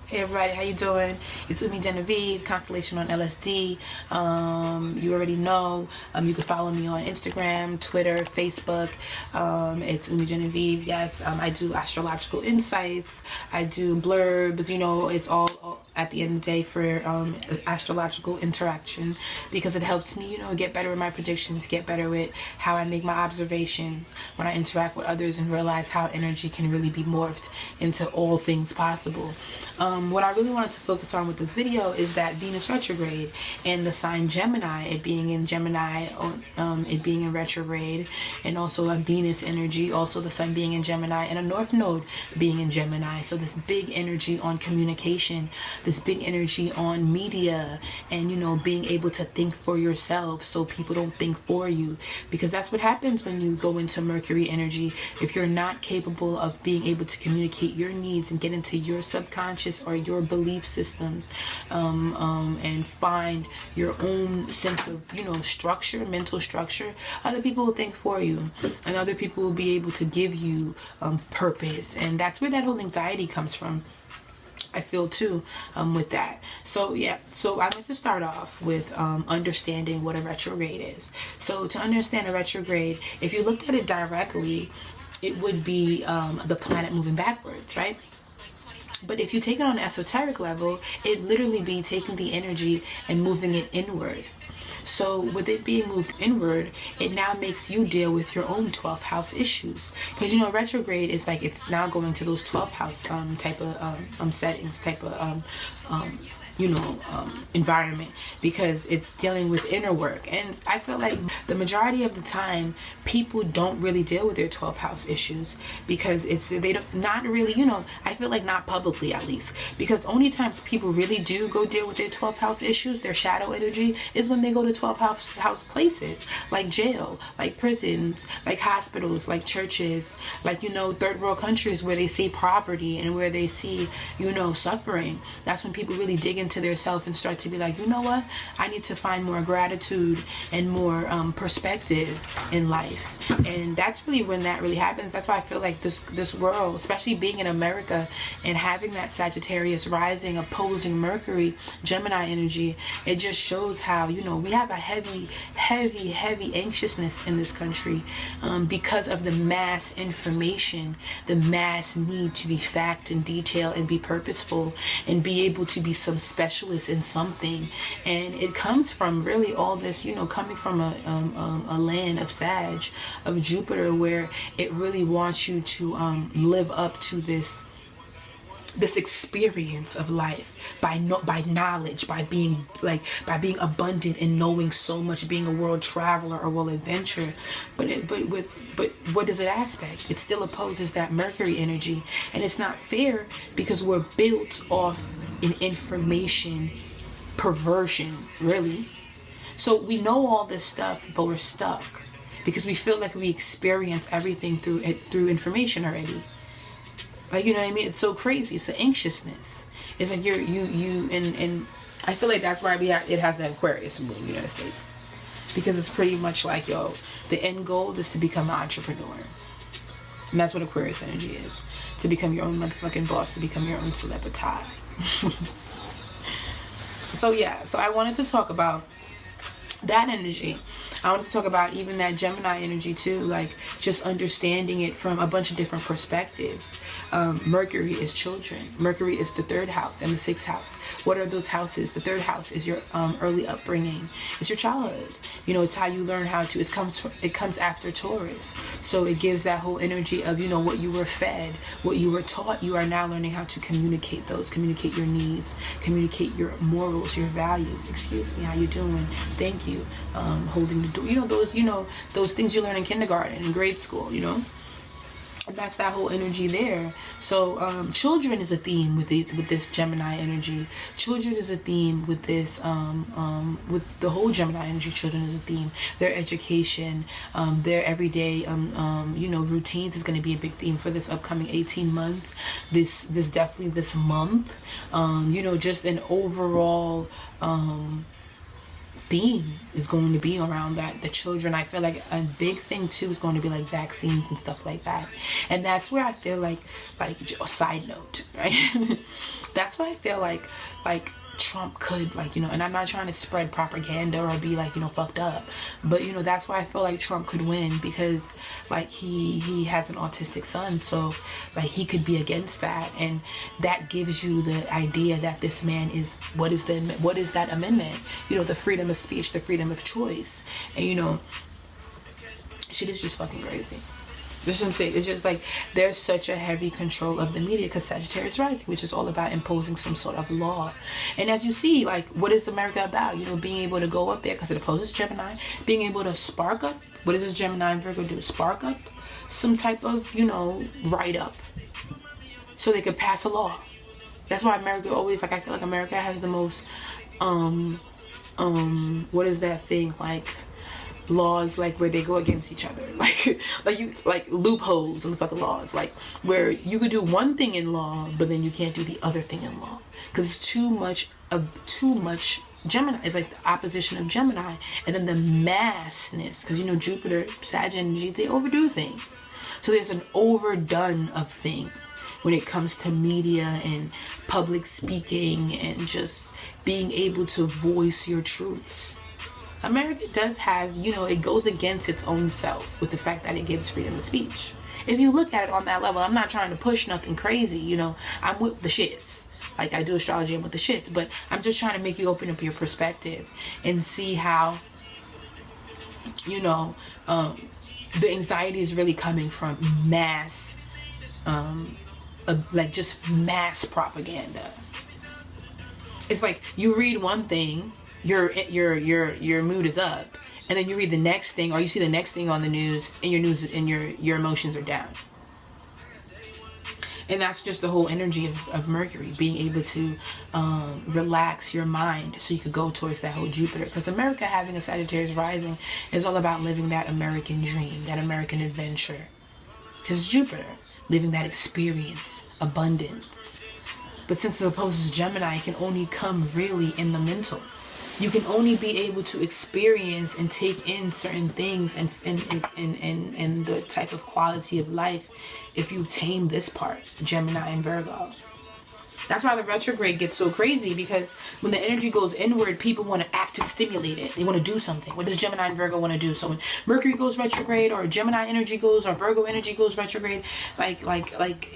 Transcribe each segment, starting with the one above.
Hey everybody, how you doing? It's Umi Genevieve, Constellation on LSD. You already know. You can follow me on Instagram, Twitter, Facebook. It's Umi Genevieve. Yes, I do astrological insights. I do blurbs. You know, it's all at the end of the day for astrological interaction, because it helps me, you know, get better with my predictions, get better with how I make my observations when I interact with others, and realize how energy can really be morphed into all things possible. What I really wanted to focus on with this video is that Venus retrograde and the sign Gemini, it being in Gemini, it being in retrograde, and also a Venus energy, also the sun being in Gemini, and a North Node being in Gemini. So this big energy on communication, this big energy on media, and, you know, being able to think for yourself so people don't think for you, because that's what happens when you go into Mercury energy. If you're not capable of being able to communicate your needs and get into your subconscious or your belief systems, and find your own sense of, you know, structure, mental structure, other people will think for you, and other people will be able to give you purpose. And that's where that whole anxiety comes from, I feel, too, with that. So yeah, so I want to start off with understanding what a retrograde is. So to understand a retrograde, if you looked at it directly, it would be the planet moving backwards, right? But if you take it on an esoteric level, it literally be taking the energy and moving it inward. So with it being moved inward, it now makes you deal with your own 12th house issues. Because, you know, retrograde is like, it's now going to those 12th house type of settings, type of environment, because it's dealing with inner work. And I feel like the majority of the time people don't really deal with their 12th house issues, because they don't, not really, you know, I feel like not publicly, at least, because only times people really do go deal with their 12th house issues, their shadow energy, is when they go to 12th house places, like jail, like prisons, like hospitals, like churches, like, you know, third world countries where they see poverty and where they see, you know, suffering. That's when people really dig into their self and start to be like, you know what, I need to find more gratitude and more perspective in life. And that's really when that really happens. That's why I feel like this world, especially being in America and having that Sagittarius rising opposing Mercury, Gemini energy, it just shows how, you know, we have a heavy anxiousness in this country, because of the mass information, the mass need to be fact and detail and be purposeful and be able to be some specialist in something. And it comes from really all this, you know, coming from a land of Sag, of Jupiter, where it really wants you to live up to this experience of life by knowledge, by being abundant and knowing so much, being a world traveler or world adventurer. But what does it aspect? It still opposes that Mercury energy, and it's not fair, because we're built off an information perversion, really. So we know all this stuff, but we're stuck because we feel like we experience everything through information already. Like, you know what I mean? It's so crazy. It's the anxiousness. It's like and I feel like that's why it has the Aquarius moon in the United States, because it's pretty much like, yo, the end goal is to become an entrepreneur, and that's what Aquarius energy is: to become your own motherfucking boss, to become your own celebrity. So yeah, so I wanted to talk about that energy. I want to talk about even that Gemini energy too, like just understanding it from a bunch of different perspectives. Mercury is children. Mercury is the 3rd house and the 6th house. What are those houses? The 3rd house is your early upbringing. It's your childhood. You know, it's how you learn how to. It comes after Taurus, so it gives that whole energy of, you know, what you were fed, what you were taught. You are now learning how to communicate those, communicate your needs, communicate your morals, your values. Excuse me, how you doing? Thank you. Holding the door. You know, those things you learn in kindergarten and grade school. You know. And that's that whole energy there. So children is a theme with this Gemini energy. Children is a theme with this with the whole Gemini energy. Children is a theme. Their education, their everyday you know, routines is going to be a big theme for this upcoming 18 months. This definitely this month. You know, just an overall theme is going to be around that. The children, I feel like a big thing too is going to be like vaccines and stuff like that. And that's where I feel like a side note, right? That's why I feel like Trump could, like, you know, and I'm not trying to spread propaganda or be like, you know, fucked up, but, you know, that's why I feel like Trump could win, because like he has an autistic son, so like he could be against that, and that gives you the idea that this man is, what is that amendment, you know, the freedom of speech, the freedom of choice. And you know, shit is just fucking crazy. That's what I'm saying. It's just like there's such a heavy control of the media because Sagittarius rising, which is all about imposing some sort of law. And as you see, like, what is America about? You know, being able to go up there because it opposes Gemini, being able to spark up. What does this Gemini and Virgo do? Spark up some type of, you know, write up so they could pass a law. That's why America always, like, I feel like America has the most, what is that thing, like, laws like where they go against each other, like loopholes in the fucking laws, like where you could do one thing in law but then you can't do the other thing in law because it's too much Gemini. It's like the opposition of Gemini, and then the massness, because you know Jupiter, Sag energy, they overdo things. So there's an overdone of things when it comes to media and public speaking and just being able to voice your truths. America does have, you know, it goes against its own self with the fact that it gives freedom of speech. If you look at it on that level, I'm not trying to push nothing crazy, you know, I'm with the shits. Like, I do astrology, I'm with the shits, but I'm just trying to make you open up your perspective and see how, you know, the anxiety is really coming from mass, like just mass propaganda. It's like you read one thing, your mood is up, and then you read the next thing, or you see the next thing on the news, and your emotions are down. And that's just the whole energy of Mercury, being able to relax your mind so you could go towards that whole Jupiter. Because America having a Sagittarius rising is all about living that American dream, that American adventure. Because Jupiter, living that experience, abundance. But since it opposes Gemini, it can only come really in the mental. You can only be able to experience and take in certain things and the type of quality of life if you tame this part, Gemini and Virgo. That's why the retrograde gets so crazy, because when the energy goes inward, people want to act and stimulate it. They want to do something. What does Gemini and Virgo want to do? So when Mercury goes retrograde, or Gemini energy goes, or Virgo energy goes retrograde, like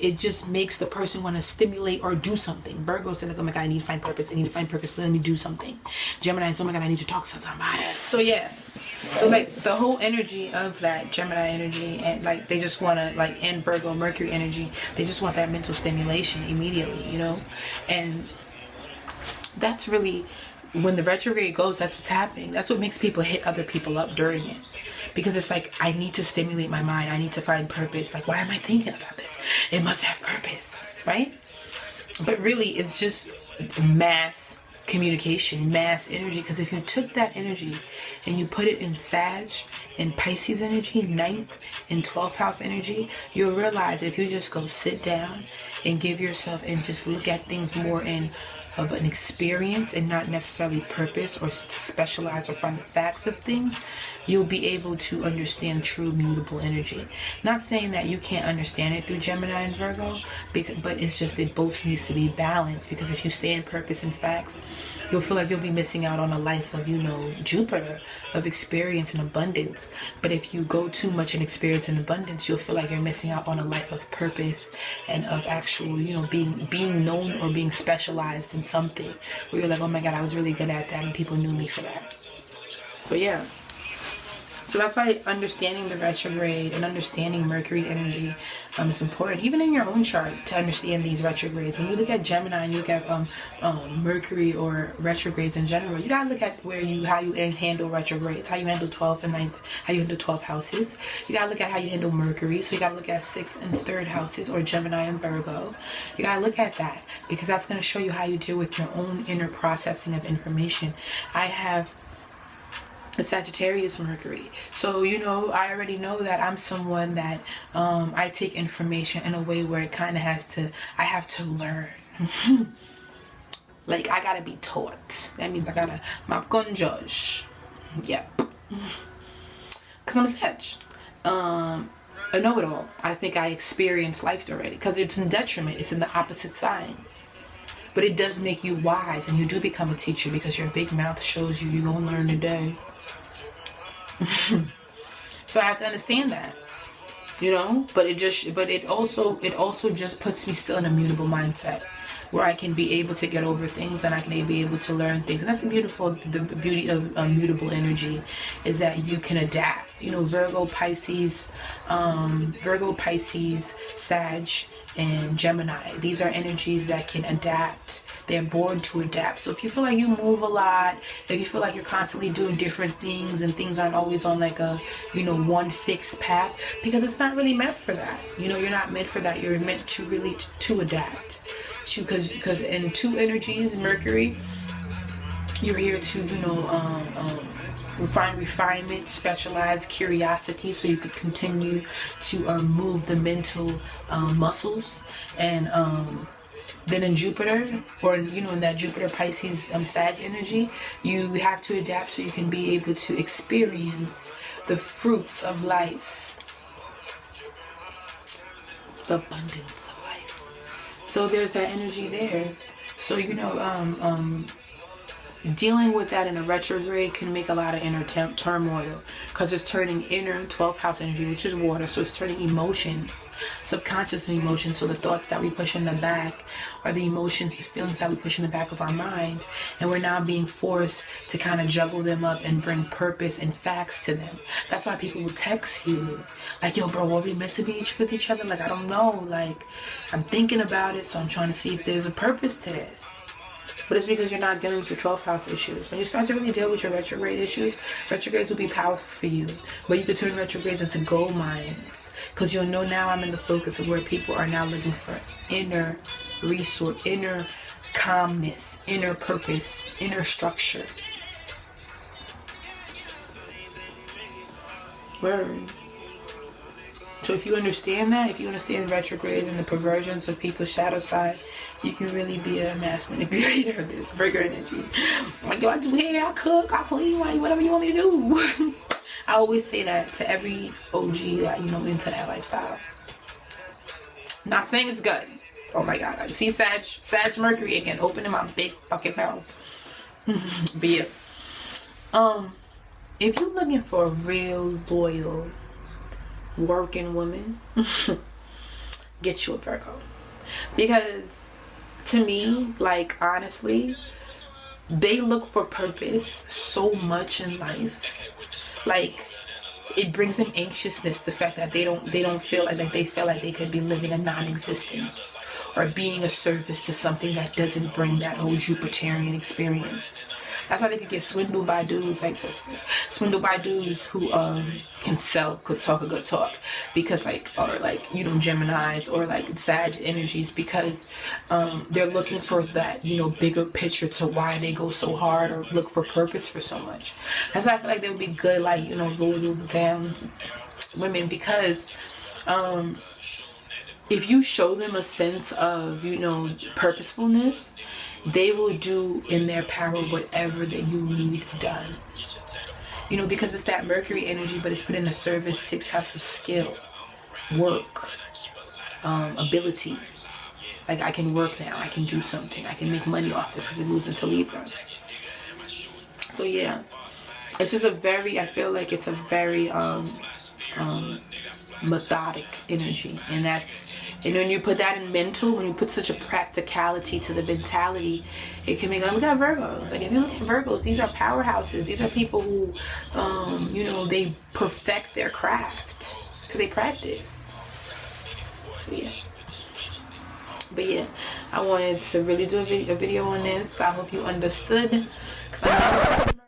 it just makes the person want to stimulate or do something. Virgo said, like, oh my God, I need to find purpose. I need to find purpose. Let me do something. Gemini said, oh my God, I need to talk to somebody. So yeah. So like the whole energy of that Gemini energy, and like they just want to, like, in Virgo Mercury energy, they just want that mental stimulation immediately, you know. And that's really, when the retrograde goes, that's what's happening. That's what makes people hit other people up during it, because it's like, I need to stimulate my mind, I need to find purpose. Like, why am I thinking about this? It must have purpose, right? But really it's just mass communication, mass energy. Because if you took that energy and you put it in Sag and Pisces energy, 9th and 12th house energy, you'll realize if you just go sit down and give yourself and just look at things more in of an experience and not necessarily purpose or to specialize or find the facts of things, you'll be able to understand true mutable energy. Not saying that you can't understand it through Gemini and Virgo, but it's just that both needs to be balanced, because if you stay in purpose and facts, you'll feel like you'll be missing out on a life of, you know, Jupiter, of experience and abundance. But if you go too much in experience and abundance, you'll feel like you're missing out on a life of purpose and of actual, you know, being known or being specialized in something where you're like, oh my God, I was really good at that and people knew me for that. So yeah. So that's why understanding the retrograde and understanding Mercury energy is important, even in your own chart, to understand these retrogrades. When you look at Gemini and you look at Mercury or retrogrades in general, you gotta look at how you handle retrogrades, how you handle 12th and 9th, how you handle 12 houses. You gotta look at how you handle Mercury. So you gotta look at 6th and 3rd houses, or Gemini and Virgo. You gotta look at that, because that's gonna show you how you deal with your own inner processing of information. I have a Sagittarius Mercury, so you know, I already know that I'm someone that I take information in a way where it kind of I have to learn. Like, I gotta be taught. That means I gotta judge. Yep. Because I'm a Sag. A know-it-all. I think I experienced life already. Because it's in detriment. It's in the opposite sign. But it does make you wise. And you do become a teacher. Because your big mouth shows you're going to learn today. So I have to understand that. You know? But it also just puts me still in a mutable mindset. Where I can be able to get over things and I can be able to learn things. And that's the beauty of mutable energy, is that you can adapt. You know, Virgo, Pisces, Sag, and Gemini. These are energies that can adapt. They're born to adapt. So if you feel like you move a lot, if you feel like you're constantly doing different things and things aren't always on like a, you know, one fixed path, because it's not really meant for that. You know, you're not meant for that. You're meant to really to adapt. Because in two energies, Mercury, you're here to, you know, refinement, specialize, curiosity, so you could continue to move the mental muscles. And then in Jupiter, or, you know, in that Jupiter Pisces Sag energy, you have to adapt so you can be able to experience the fruits of life, the abundance of life. So there's that energy there. So, you know, dealing with that in a retrograde can make a lot of inner turmoil, because it's turning inner 12th house energy, which is water. So it's turning emotions, subconscious emotions. So the thoughts that we push in the back, or the emotions, the feelings that we push in the back of our mind, and we're now being forced to kind of juggle them up and bring purpose and facts to them. That's why people will text you like, yo, bro, what we meant to be with each other? Like, I don't know. Like, I'm thinking about it, so I'm trying to see if there's a purpose to this. But it's because you're not dealing with your 12th house issues. When you start to really deal with your retrograde issues, retrogrades will be powerful for you. But you can turn retrogrades into gold mines. Because you'll know now I'm in the focus of where people are now looking for inner resource, inner calmness, inner purpose, inner structure. Word. So if you understand that, if you understand retrogrades and the perversions of people's shadow side, you can really be a mass manipulator of this Virgo energy. Like, yo, I do hair, I cook, I clean, whatever you want me to do. I always say that to every OG, like, you know, into that lifestyle. Not saying it's good. Oh my God, I see Sag Mercury again, opening my big fucking mouth. But yeah. If you're looking for a real loyal working woman, get you a Virgo. Because to me, like, honestly, they look for purpose so much in life. Like, it brings them anxiousness, the fact that they don't feel like they feel like they could be living a non-existence or being a service to something that doesn't bring that whole Jupiterian experience. That's why they could get swindled by dudes who could talk a good talk, because you know, Geminis or like Sag energies, because they're looking for that, you know, bigger picture to why they go so hard or look for purpose for so much. That's why I feel like they would be good, like, you know, loyal down women, because if you show them a sense of, you know, purposefulness, they will do in their power whatever that you need done. You know, because it's that Mercury energy, but it's put in the service, 6th house of skill, work, ability. Like, I can work now, I can do something, I can make money off this, because it moves into Libra. So yeah, it's just I feel like it's a very methodic energy, and when you put that in mental, when you put such a practicality to the mentality, it can make, look at Virgos. Like, if you look at Virgos, these are powerhouses. These are people who, you know, they perfect their craft because they practice. So yeah. But yeah, I wanted to really do a video on this. I hope you understood, because I know